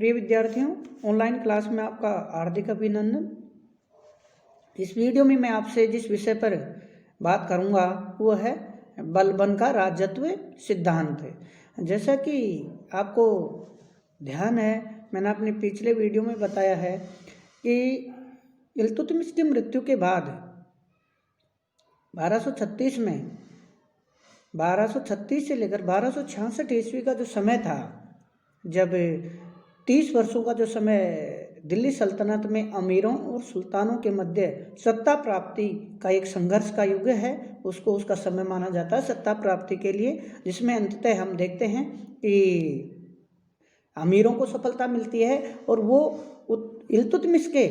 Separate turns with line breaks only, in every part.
प्रिय विद्यार्थियों, online class में आपका हार्दिक अभिनंदन। इस वीडियो में मैं आपसे जिस विषय पर बात करूंगा वो है बलबन का राजत्व सिद्धांत। जैसा कि आपको ध्यान है, मैंने अपने पिछले वीडियो में बताया है कि इल्तुतमिश की मृत्यु के बाद 1236 में 1236 से लेकर 1266 ईस्वी का जो समय था, जब 30 वर्षों का जो समय दिल्ली सल्तनत में अमीरों और सुल्तानों के मध्य सत्ता प्राप्ति का एक संघर्ष का युग है, उसको उसका समय माना जाता है सत्ता प्राप्ति के लिए, जिसमें अंततः हम देखते हैं कि अमीरों को सफलता मिलती है और वो इल्तुतमिश के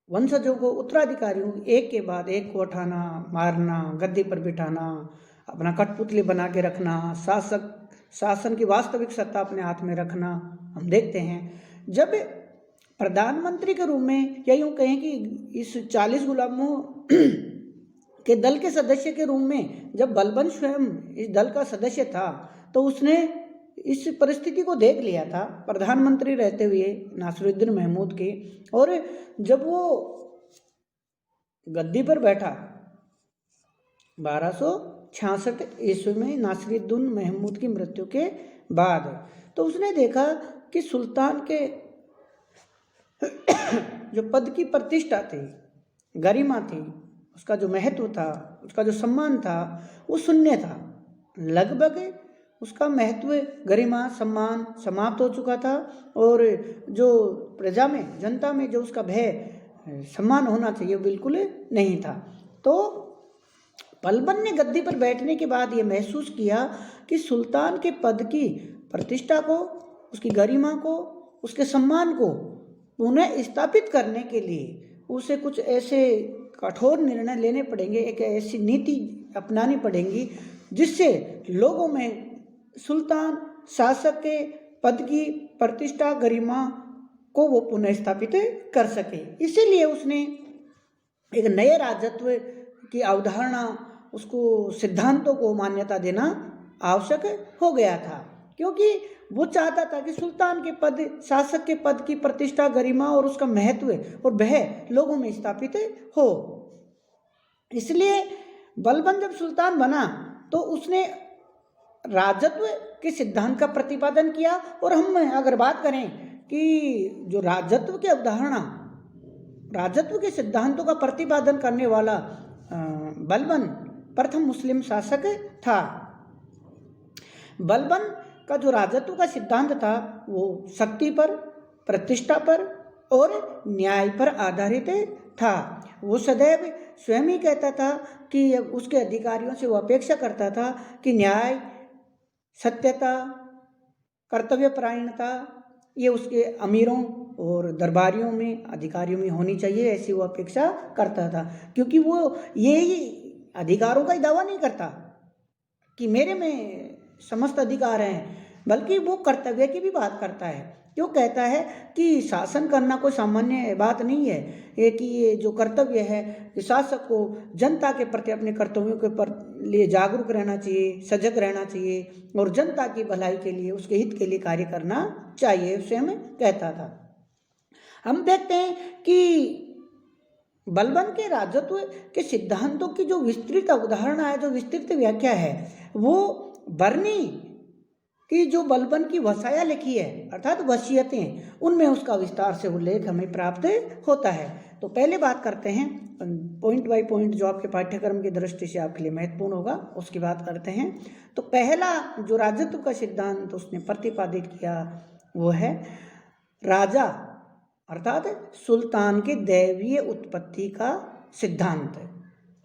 वंशजों को, उत्तराधिकारियों एक के बाद एक को उठाना, मारना, गद्दी पर बिठाना, अपना कठपुतली बना के रखना, शासन की वास्तविक सत्ता अपने हाथ में रखना हम देखते हैं। जब प्रधानमंत्री के रूप में, या यूँ कहें कि इस 40 गुलामों के दल के सदस्य के रूप में जब बलबन स्वयं इस दल का सदस्य था, तो उसने इस परिस्थिति को देख लिया था प्रधानमंत्री रहते हुए नासिरुद्दीन महमूद के। और जब वो गद्दी पर बैठा 1266 ईस्वी में नासिरुद्दीन महमूद की मृत्यु के बाद, तो उसने देखा कि सुल्तान के जो पद की प्रतिष्ठा थी, गरिमा थी, उसका जो महत्व था, उसका जो सम्मान था, वो शून्य था। लगभग उसका महत्व, गरिमा, सम्मान समाप्त हो चुका था और जो प्रजा में, जनता में जो उसका भय, सम्मान होना चाहिए, बिल्कुल नहीं था। तो बलबन ने गद्दी पर बैठने के बाद ये महसूस किया कि सुल्तान के पद की प्रतिष्ठा को, उसकी गरिमा को, उसके सम्मान को पुनः स्थापित करने के लिए उसे कुछ ऐसे कठोर निर्णय लेने पड़ेंगे, एक ऐसी नीति अपनानी पड़ेगी जिससे लोगों में सुल्तान शासक के पद की प्रतिष्ठा, गरिमा को वो पुनः स्थापित कर सके। इसीलिए उसने एक नए राजत्व की अवधारणा, उसको सिद्धांतों को मान्यता देना आवश्यक हो गया था, क्योंकि वो चाहता था कि सुल्तान के पद, शासक के पद की प्रतिष्ठा, गरिमा और उसका महत्व और भय लोगों में स्थापित हो। इसलिए बलबन जब सुल्तान बना तो उसने राजत्व के सिद्धांत का प्रतिपादन किया। और हम अगर बात करें कि जो राजत्व की अवधारणा, राजत्व के सिद्धांतों का प्रतिपादन करने वाला बलबन प्रथम मुस्लिम शासक था। बलबन का जो राजत्व का सिद्धांत था वो शक्ति पर, प्रतिष्ठा पर और न्याय पर आधारित था। वो सदैव स्वयं ही कहता था कि उसके अधिकारियों से वो अपेक्षा करता था कि न्याय, सत्यता, कर्तव्यपरायणता ये उसके अमीरों और दरबारियों में, अधिकारियों में होनी चाहिए, ऐसी वो अपेक्षा करता था। क्योंकि वो यही अधिकारों का ही दावा नहीं करता कि मेरे में समस्त अधिकार हैं, बल्कि वो कर्तव्य की भी बात करता है। क्यों कहता है कि शासन करना कोई सामान्य बात नहीं है, कि ये जो कर्तव्य है कि शासक को जनता के प्रति अपने कर्तव्यों के लिए जागरूक रहना चाहिए, सजग रहना चाहिए और जनता की भलाई के लिए, उसके हित के लिए कार्य करना चाहिए, स्वयं कहता था। हम देखते हैं कि बलबन के राजत्व के सिद्धांतों की जो विस्तृत अवधारणा है, जो विस्तृत व्याख्या है, वो बरनी कि जो बलबन की वसाया लिखी है, अर्थात वसीयतें, उनमें उसका विस्तार से उल्लेख हमें प्राप्त होता है। तो पहले बात करते हैं पॉइंट बाय पॉइंट, जो आपके पाठ्यक्रम की दृष्टि से आपके लिए महत्वपूर्ण होगा, उसकी बात करते हैं। तो पहला जो राजत्व का सिद्धांत उसने प्रतिपादित किया वो है राजा अर्थात सुल्तान के दैवीय उत्पत्ति का सिद्धांत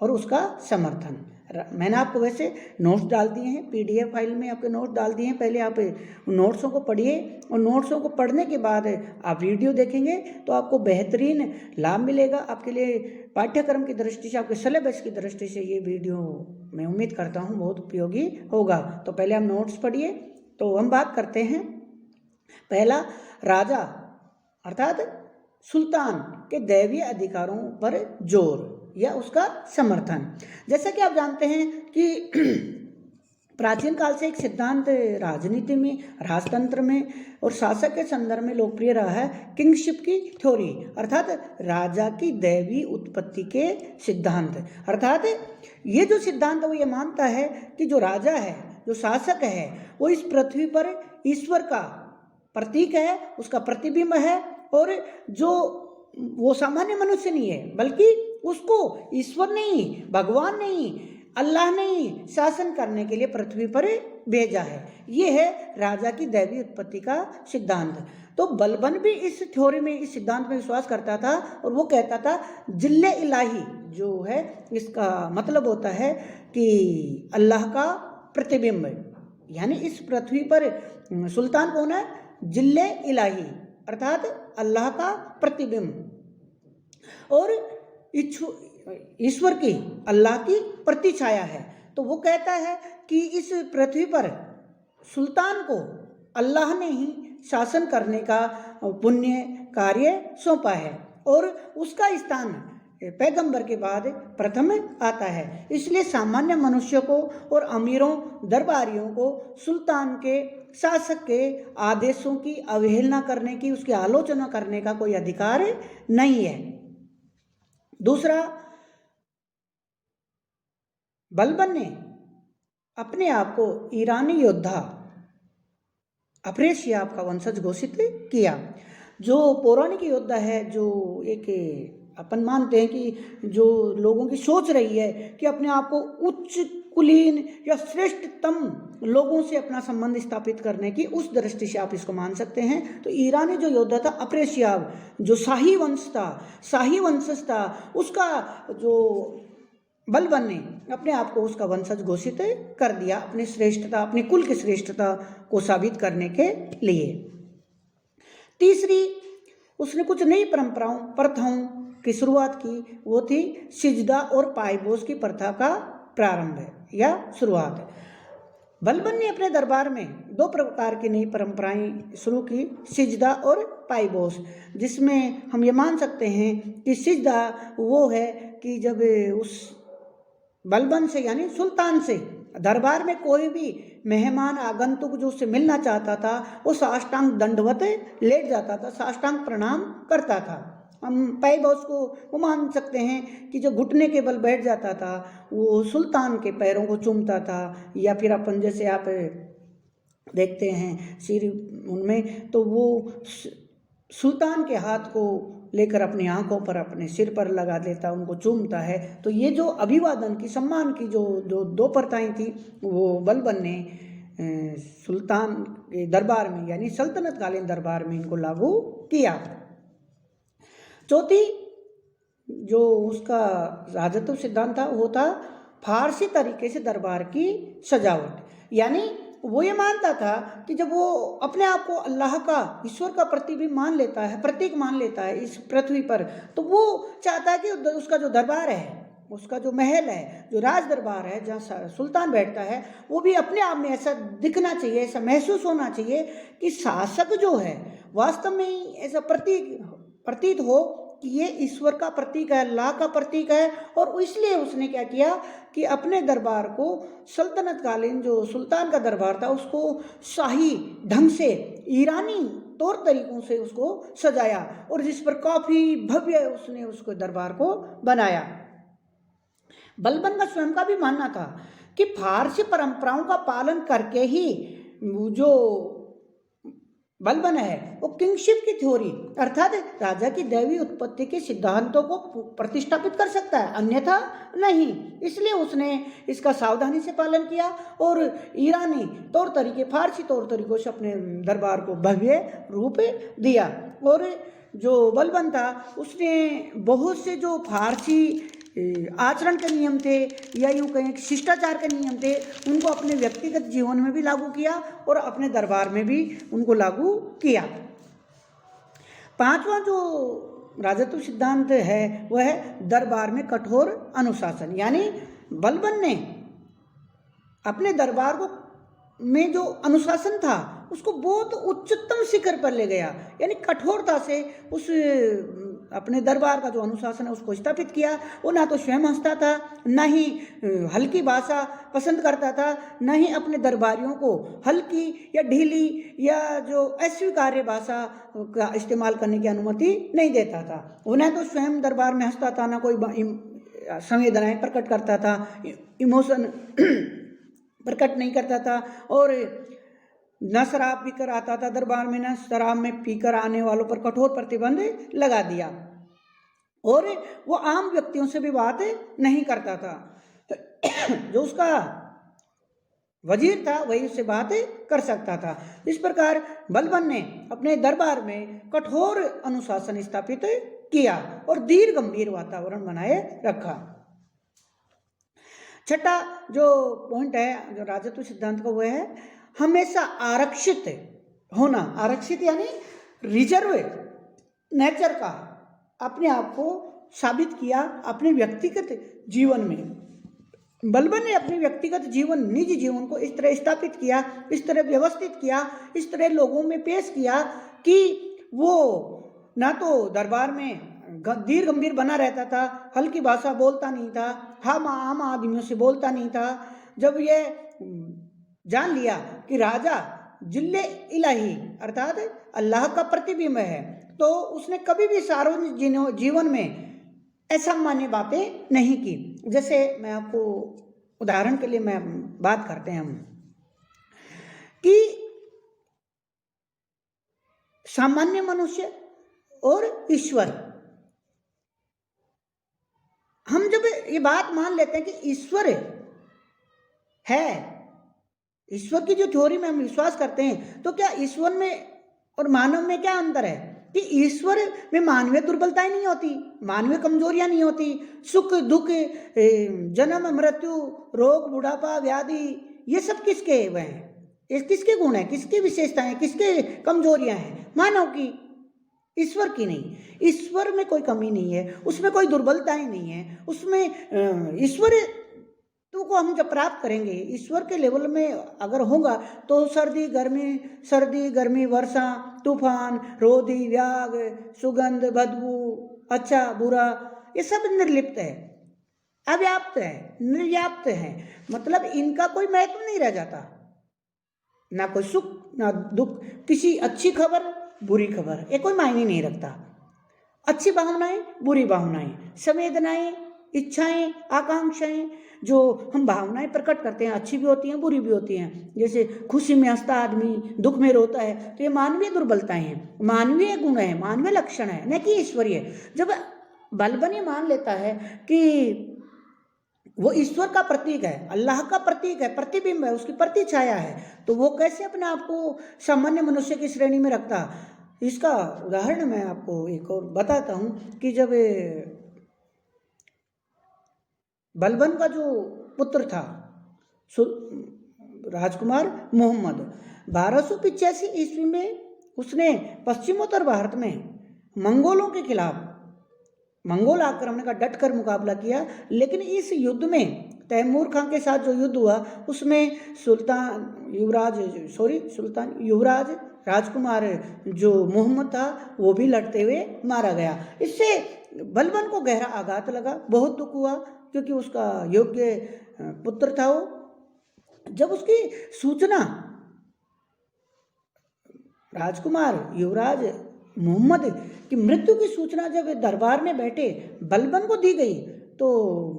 और उसका समर्थन। मैंने आपको वैसे नोट्स डाल दिए हैं, PDF फाइल में आपके नोट्स डाल दिए हैं। पहले आप नोट्सों को पढ़िए और नोट्सों को पढ़ने के बाद आप वीडियो देखेंगे तो आपको बेहतरीन लाभ मिलेगा। आपके लिए पाठ्यक्रम की दृष्टि से, आपके सिलेबस की दृष्टि से ये वीडियो मैं उम्मीद करता हूँ बहुत उपयोगी होगा। तो पहले हम नोट्स पढ़िए। तो हम बात करते हैं पहला, राजा अर्थात सुल्तान के दैवीय अधिकारों पर जोर या उसका समर्थन। जैसा कि आप जानते हैं कि प्राचीन काल से एक सिद्धांत राजनीति में, राजतंत्र में और शासक के संदर्भ में लोकप्रिय रहा है, किंगशिप की थ्योरी, अर्थात राजा की दैवी उत्पत्ति के सिद्धांत। अर्थात ये जो सिद्धांत वो ये मानता है कि जो राजा है, जो शासक है, वो इस पृथ्वी पर ईश्वर का प्रतीक है, उसका प्रतिबिंब है, और जो वो सामान्य मनुष्य नहीं है, बल्कि उसको ईश्वर नहीं, भगवान नहीं, अल्लाह ने शासन करने के लिए पृथ्वी पर भेजा है। ये है राजा की दैवी उत्पत्ति का सिद्धांत। तो बलबन भी इस थ्योरी में, इस सिद्धांत में विश्वास करता था, और वो कहता था जिल्ले इलाही जो है, इसका मतलब होता है कि अल्लाह का प्रतिबिंब, यानी इस पृथ्वी पर सुल्तान कौन है? जिल्ले इलाही, अर्थात अल्लाह का प्रतिबिंब और ईश्वर की, अल्लाह की प्रतिछाया है। तो वो कहता है कि इस पृथ्वी पर सुल्तान को अल्लाह ने ही शासन करने का पुण्य कार्य सौंपा है, और उसका स्थान पैगंबर के बाद प्रथम आता है। इसलिए सामान्य मनुष्य को और अमीरों, दरबारियों को सुल्तान के, शासक के आदेशों की अवहेलना करने की, उसकी आलोचना करने का कोई अधिकार नहीं है। दूसरा, बलबन ने अपने आप को ईरानी योद्धा अफरेशियाब का वंशज घोषित किया। जो पौराणिक योद्धा है, जो एक अपन मानते हैं कि जो लोगों की सोच रही है कि अपने आप को उच्च कुलीन या श्रेष्ठतम लोगों से अपना संबंध स्थापित करने की, उस दृष्टि से आप इसको मान सकते हैं। तो ईरानी जो योद्धा था अफरेशियाब, जो शाही वंश था, शाही वंशज था, उसका जो बलबन ने अपने आप को उसका वंशज घोषित कर दिया, अपनी श्रेष्ठता, अपनी कुल की श्रेष्ठता को साबित करने के लिए। तीसरी, उसने कुछ नई परंपराओं, प्रथाओं की शुरुआत की, वो थी सिजदा और पायबोस की प्रथा का प्रारंभ या शुरुआत। बलबन ने अपने दरबार में 2 प्रकार की नई परंपराएं शुरू की, सिजदा और पायबोस, जिसमें हम ये मान सकते हैं कि सिजदा वो है कि जब उस बलबन से, यानी सुल्तान से, दरबार में कोई भी मेहमान आगंतुक जो उससे मिलना चाहता था, वो साष्टांग दंडवत लेट जाता था, साष्टांग प्रणाम करता था। हम पायबोस को वो मान सकते हैं कि जो घुटने के बल बैठ जाता था, वो सुल्तान के पैरों को चूमता था, या फिर अपन जैसे आप देखते हैं सिर उनमें, तो वो सुल्तान के हाथ को लेकर अपनी आंखों पर, अपने सिर पर लगा देता, उनको चूमता है। तो ये जो अभिवादन की, सम्मान की जो 2 प्रथाएं थी, वो बलबन ने सुल्तान के दरबार में, यानी सल्तनतकालीन दरबार में इनको लागू किया। चौथी जो उसका राजत्व सिद्धांत था, वो था फारसी तरीके से दरबार की सजावट। यानी वो ये मानता था कि जब वो अपने आप को अल्लाह का, ईश्वर का प्रतिबिंब मान लेता है, प्रतीक मान लेता है इस पृथ्वी पर, तो वो चाहता है कि उसका जो दरबार है, उसका जो महल है, जो राज दरबार है जहाँ सुल्तान बैठता है, वो भी अपने आप में ऐसा दिखना चाहिए, ऐसा महसूस होना चाहिए कि शासक जो है वास्तव में ही ऐसा प्रतीत हो कि ये ईश्वर का प्रतीक है, अल्लाह का प्रतीक है। और इसलिए उसने क्या किया कि अपने दरबार को, सल्तनतकालीन जो सुल्तान का दरबार था, उसको शाही ढंग से, ईरानी तौर तरीकों से उसको सजाया, और जिस पर काफ़ी भव्य उसने उसको दरबार को बनाया। बलबन का स्वयं का भी मानना था कि फारसी परंपराओं का पालन करके ही जो बलबन है वो किंगशिप की थ्योरी, अर्थात राजा की दैवी उत्पत्ति के सिद्धांतों को प्रतिष्ठापित कर सकता है, अन्यथा नहीं। इसलिए उसने इसका सावधानी से पालन किया और ईरानी तौर तरीके, फारसी तौर तरीकों से अपने दरबार को भव्य रूप दिया। और जो बलबन था उसने बहुत से जो फारसी आचरण के नियम थे, या यूँ कहें शिष्टाचार के नियम थे, उनको अपने व्यक्तिगत जीवन में भी लागू किया और अपने दरबार में भी उनको लागू किया। 5वां जो राजत्व सिद्धांत है वह है दरबार में कठोर अनुशासन। यानी बलबन ने अपने दरबार को में जो अनुशासन था उसको बहुत उच्चतम शिखर पर ले गया, यानी कठोरता से उस अपने दरबार का जो अनुशासन है उसको स्थापित किया। वो ना तो स्वयं हंसता था, ना ही हल्की भाषा पसंद करता था, ना ही अपने दरबारियों को हल्की या ढीली या जो अस्वीकार्य भाषा का इस्तेमाल करने की अनुमति नहीं देता था। वो ना तो स्वयं दरबार में हंसता था, ना कोई संवेदनाएं प्रकट करता था, इमोशन प्रकट नहीं करता था, और न शराब पीकर आता था दरबार में, न शराब में पीकर आने वालों पर कठोर प्रतिबंध लगा दिया, और वो आम व्यक्तियों से भी बात नहीं करता था। जो उसका वजीर था वही उससे बात कर सकता था। इस प्रकार बलबन ने अपने दरबार में कठोर अनुशासन स्थापित किया और धीर गंभीर वातावरण बनाए रखा। छठा जो पॉइंट है जो राजत्व सिद्धांत का वो है हमेशा आरक्षित होना। आरक्षित यानी रिजर्व नेचर का अपने आप को साबित किया अपने व्यक्तिगत जीवन में। बलबन ने अपने व्यक्तिगत जीवन, निजी जीवन को इस तरह स्थापित किया, इस तरह व्यवस्थित किया, इस तरह लोगों में पेश किया कि वो ना तो दरबार में धीर गंभीर बना रहता था, हल्की भाषा बोलता नहीं था, हम आम आदमियों से बोलता नहीं था। जब ये जान लिया कि राजा जिल्ले इलाही अर्थात अल्लाह का प्रतिबिंब है, तो उसने कभी भी सार्वजनिक जीवन में असामान्य बातें नहीं की। जैसे मैं आपको उदाहरण के लिए मैं बात करते हैं हम कि सामान्य मनुष्य और ईश्वर, हम जब ये बात मान लेते हैं कि ईश्वर है, ईश्वर की जो थ्योरी में हम विश्वास करते हैं, तो क्या ईश्वर में और मानव में क्या अंतर है कि ईश्वर में मानवीय दुर्बलताएं नहीं होती, मानवीय कमजोरियां नहीं होती, सुख दुख, जन्म मृत्यु, रोग बुढ़ापा व्याधि, ये सब किसके वह हैं, ये किसके गुण हैं, किसकी विशेषताएं, किसके कमजोरियां हैं? मानव की, ईश्वर की नहीं। ईश्वर में कोई कमी नहीं है, उसमें कोई दुर्बलताएं नहीं है, उसमें ईश्वर को हम जब प्राप्त करेंगे ईश्वर के लेवल में अगर होगा तो सर्दी गर्मी वर्षा तूफान रोधी व्याग सुगंध बदबू अच्छा बुरा ये सब निर्लिप्त है, अव्याप्त है, निर्व्याप्त है। मतलब इनका कोई महत्व नहीं रह जाता, ना कोई सुख ना दुख, किसी अच्छी खबर बुरी खबर ये कोई मायने नहीं रखता। अच्छी भावनाएं बुरी भावनाएं, संवेदनाएं इच्छाएं आकांक्षाएं, जो हम भावनाएं प्रकट करते हैं अच्छी भी होती हैं बुरी भी होती हैं। जैसे खुशी में हंसता आदमी दुख में रोता है, तो ये मानवीय दुर्बलताएं हैं, मानवीय गुण है, मानवीय लक्षण है, न कि ईश्वरीय। जब बलबन ये मान लेता है कि वो ईश्वर का प्रतीक है, अल्लाह का प्रतीक है, प्रतिबिंब है, उसकी प्रतिछाया है, तो वो कैसे अपने आप को सामान्य मनुष्य की श्रेणी में रखता। इसका उदाहरण मैं आपको एक और बताता हूँ कि जब बलबन का जो पुत्र था राजकुमार मोहम्मद 1285 ईस्वी में उसने पश्चिमोत्तर भारत में मंगोलों के खिलाफ मंगोल आक्रमण का डटकर मुकाबला किया। लेकिन इस युद्ध में तैमूर खान के साथ जो युद्ध हुआ उसमें सुल्तान युवराज राजकुमार जो मोहम्मद था वो भी लड़ते हुए मारा गया। इससे बलबन को गहरा आघात लगा, बहुत दुख हुआ, क्योंकि उसका योग्य पुत्र था वो। जब उसकी सूचना राजकुमार युवराज मोहम्मद की मृत्यु की सूचना जब दरबार में बैठे बलबन को दी गई, तो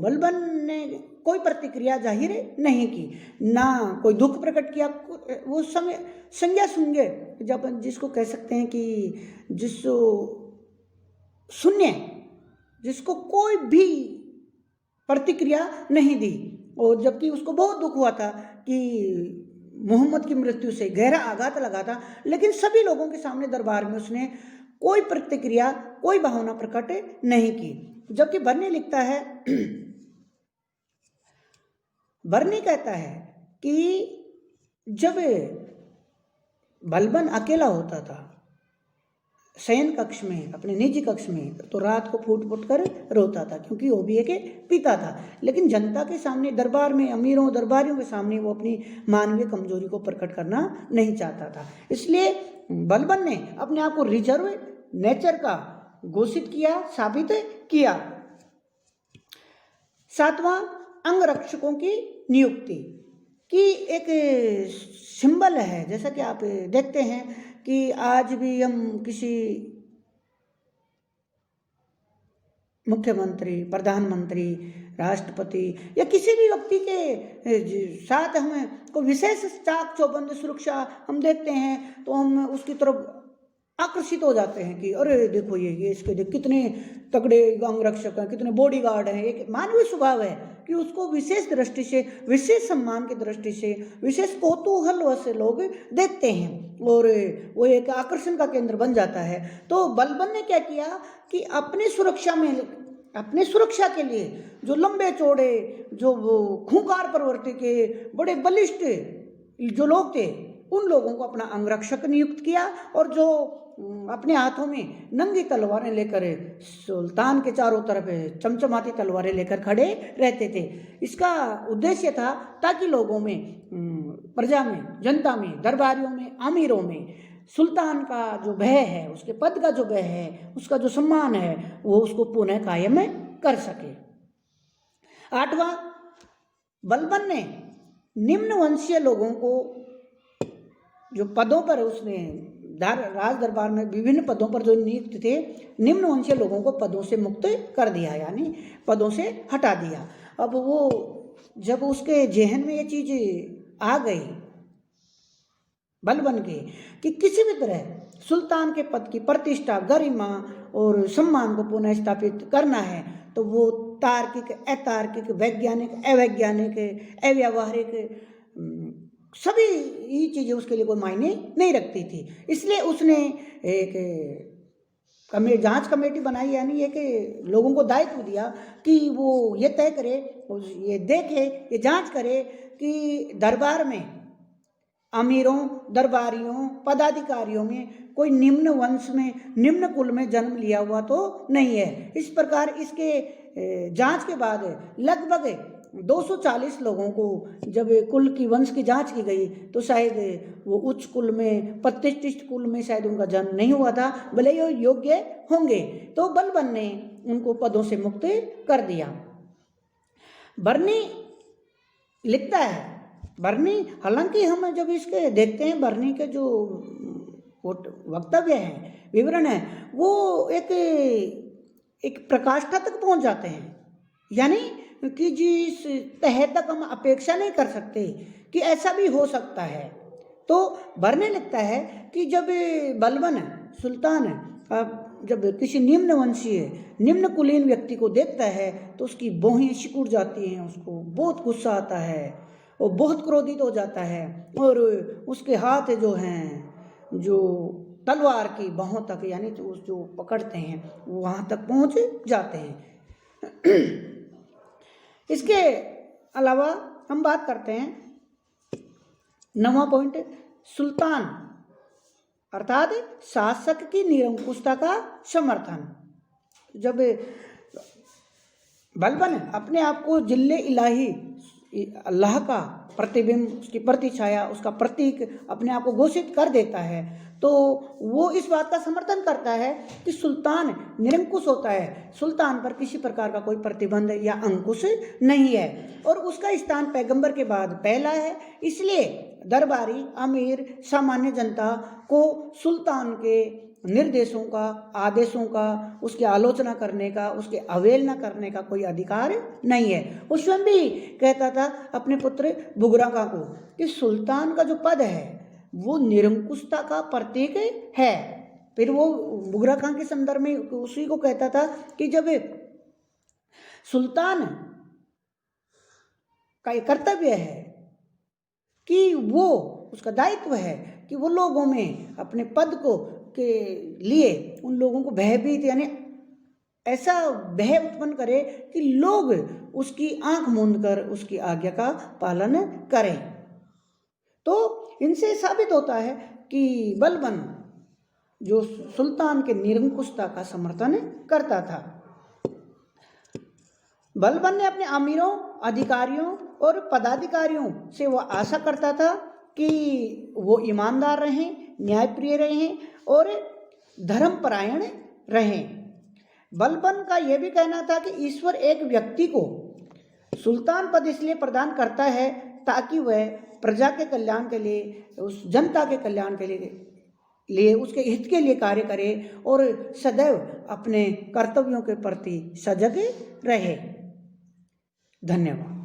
बलबन ने कोई प्रतिक्रिया जाहिर नहीं की, ना कोई दुख प्रकट किया। वो समय संज्ञा सुंगे जब जिसको कह सकते हैं कि जिसको शून्य, जिसको कोई भी प्रतिक्रिया नहीं दी। और जबकि उसको बहुत दुख हुआ था कि मोहम्मद की मृत्यु से गहरा आघात लगा था, लेकिन सभी लोगों के सामने दरबार में उसने कोई प्रतिक्रिया कोई भावना प्रकट नहीं की। जबकि बर्नी लिखता है, बर्नी कहता है कि जब बलबन अकेला होता था शयन कक्ष में, अपने निजी कक्ष में, तो रात को फूट फूट कर रोता था, क्योंकि वो भी एक पिता था। लेकिन जनता के सामने, दरबार में अमीरों दरबारियों के सामने वो अपनी मानवीय कमजोरी को प्रकट करना नहीं चाहता था। इसलिए बलबन ने अपने आप को रिजर्व नेचर का घोषित किया, साबित किया। 7वां, अंगरक्षकों की नियुक्ति की एक सिंबल है। जैसा कि आप देखते हैं कि आज भी हम किसी मुख्यमंत्री, प्रधानमंत्री, राष्ट्रपति या किसी भी व्यक्ति के साथ हमें को विशेष चाक चौबंद सुरक्षा हम देखते हैं तो हम उसकी तरफ आकर्षित हो जाते हैं कि अरे देखो ये इसके देख कितने तगड़े अंगरक्षक हैं, कितने बॉडीगार्ड हैं। एक मानवीय स्वभाव है कि उसको विशेष दृष्टि से, विशेष सम्मान की दृष्टि से, विशेष कौतूहल से लोग देखते हैं और वो एक आकर्षण का केंद्र बन जाता है। तो बलबन ने क्या किया कि अपने सुरक्षा के लिए जो लंबे चौड़े, जो खूंखार प्रवृत्ति के, बड़े बलिष्ठ जो लोग थे, उन लोगों को अपना अंगरक्षक नियुक्त किया और जो अपने हाथों में नंगी तलवारें लेकर सुल्तान के चारों तरफ चमचमाती तलवारें लेकर खड़े रहते थे। इसका उद्देश्य था ताकि लोगों में, प्रजा में, जनता में, दरबारियों में, अमीरों में सुल्तान का जो भय है, उसके पद का जो भय है, उसका जो सम्मान है, वो उसको पुनः कायम कर सके। 8वां, बलबन ने निम्न वंशीय लोगों को जो पदों पर उसने राज दरबार में विभिन्न पदों पर जो नियुक्त थे, निम्न वंशीय लोगों को पदों से मुक्त कर दिया, यानी पदों से हटा दिया। अब वो जब उसके जेहन में ये चीज आ गई बलबन के कि किसी भी तरह सुल्तान के पद की प्रतिष्ठा, गरिमा और सम्मान को पुनः स्थापित करना है, तो वो तार्किक, अतार्किक, वैज्ञानिक, अवैज्ञानिक, अव्यावहारिक सभी ये चीज़ें उसके लिए कोई मायने नहीं रखती थी। इसलिए उसने एक जांच कमेटी बनाई, यानी एक लोगों को दायित्व दिया कि वो ये तय करे, ये देखे, ये जांच करे कि दरबार में अमीरों, दरबारियों, पदाधिकारियों में कोई निम्न वंश में, निम्न कुल में जन्म लिया हुआ तो नहीं है। इस प्रकार इसके जांच के बाद लगभग 240 लोगों को जब कुल की वंश की जांच की गई तो शायद वो उच्च कुल में, प्रतिष्ठित कुल में शायद उनका जन्म नहीं हुआ था, भले ही योग्य होंगे। तो बलबन ने उनको पदों से मुक्त कर दिया। बर्नी लिखता है, बर्नी, हालांकि हम जब इसके देखते हैं बर्नी के जो वक्तव्य हैं, विवरण है, वो एक प्रकाष्ठा तक पहुंच जाते हैं, यानी कि जिस तह तक हम अपेक्षा नहीं कर सकते कि ऐसा भी हो सकता है। तो बर्नी लिखता है कि जब बलबन सुल्तान जब किसी निम्न वंशीय, निम्न कुलीन व्यक्ति को देखता है तो उसकी भौहें सिकुड़ जाती हैं, उसको बहुत गुस्सा आता है, वो बहुत क्रोधित हो जाता है और उसके हाथ जो हैं, जो तलवार की भौहों तक, यानी जो पकड़ते हैं वो वहाँ तक पहुँच जाते हैं। इसके अलावा हम बात करते हैं 9वां पॉइंट, सुल्तान अर्थात शासक की निरंकुशता का समर्थन। जब बलबन अपने आप को जिल्ले इलाही, अल्लाह का प्रतिबिंब, उसकी प्रतिछाया, उसका प्रतीक अपने आप को घोषित कर देता है, तो वो इस बात का समर्थन करता है कि सुल्तान निरंकुश होता है, सुल्तान पर किसी प्रकार का कोई प्रतिबंध या अंकुश नहीं है और उसका स्थान पैगंबर के बाद पहला है। इसलिए दरबारी, अमीर, सामान्य जनता को सुल्तान के निर्देशों का, आदेशों का, उसकी आलोचना करने का, उसकी अवहेलना करने का कोई अधिकार नहीं है। वो स्वयं भी कहता था अपने पुत्र बुगरा खां को कि सुल्तान का जो पद है वो निरंकुशता का प्रतीक है। फिर वो बुगरा खां के संदर्भ में उसी को कहता था कि जब सुल्तान का ये कर्तव्य है कि वो, उसका दायित्व है कि वो लोगों में अपने पद को के लिए उन लोगों को भयभीत, यानी ऐसा भय उत्पन्न करे कि लोग उसकी आंख मूंद कर उसकी आज्ञा का पालन करें। तो इनसे साबित होता है कि बलबन जो सुल्तान के निरंकुशता का समर्थन करता था। बलबन ने अपने अमीरों, अधिकारियों और पदाधिकारियों से वह आशा करता था कि वो ईमानदार रहें, न्यायप्रिय रहें और धर्मपरायण रहें। बलबन का यह भी कहना था कि ईश्वर एक व्यक्ति को सुल्तान पद इसलिए प्रदान करता है ताकि वह प्रजा के कल्याण के लिए, उस जनता के कल्याण के लिए उसके हित के लिए कार्य करे और सदैव अपने कर्तव्यों के प्रति सजग रहे। धन्यवाद।